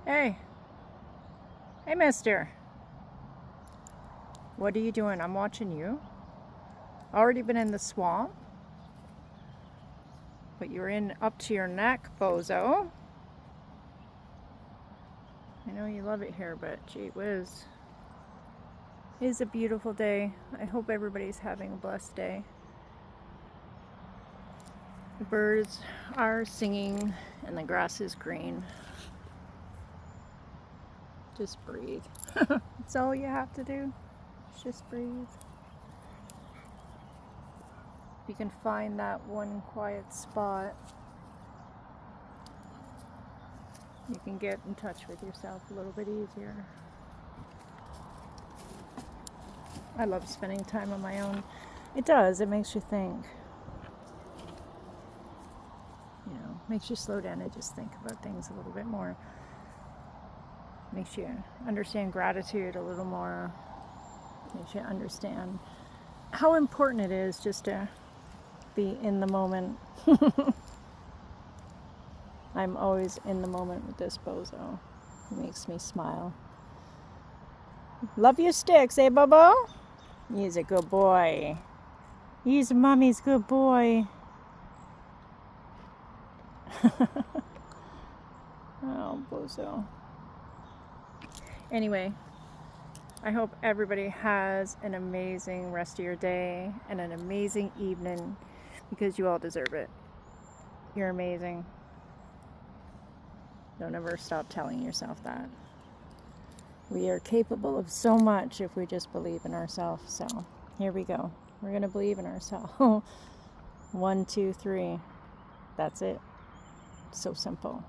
Hey. Hey, mister. What are you doing? I'm watching you. Already been in the swamp. But you're in up to your neck, bozo. I know you love it here, but gee whiz. It is a beautiful day. I hope everybody's having a blessed day. The birds are singing and the grass is green. Just breathe. That's all you have to do. Just breathe. If you can find that one quiet spot, you can get in touch with yourself a little bit easier. I love spending time on my own. It does. It makes you think. You know, makes you slow down and just think about things a little bit more. Makes you understand gratitude a little more. Makes you understand how important it is just to be in the moment. I'm always in the moment with this bozo. It makes me smile. Love your sticks, eh, Bobo? He's a good boy. He's mommy's good boy. Oh, bozo. Anyway, I hope everybody has an amazing rest of your day and an amazing evening, because you all deserve it. You're amazing. Don't ever stop telling yourself that. We are capable of so much if we just believe in ourselves. So here we go. We're going to believe in ourselves. 1, 2, 3. That's it. So simple.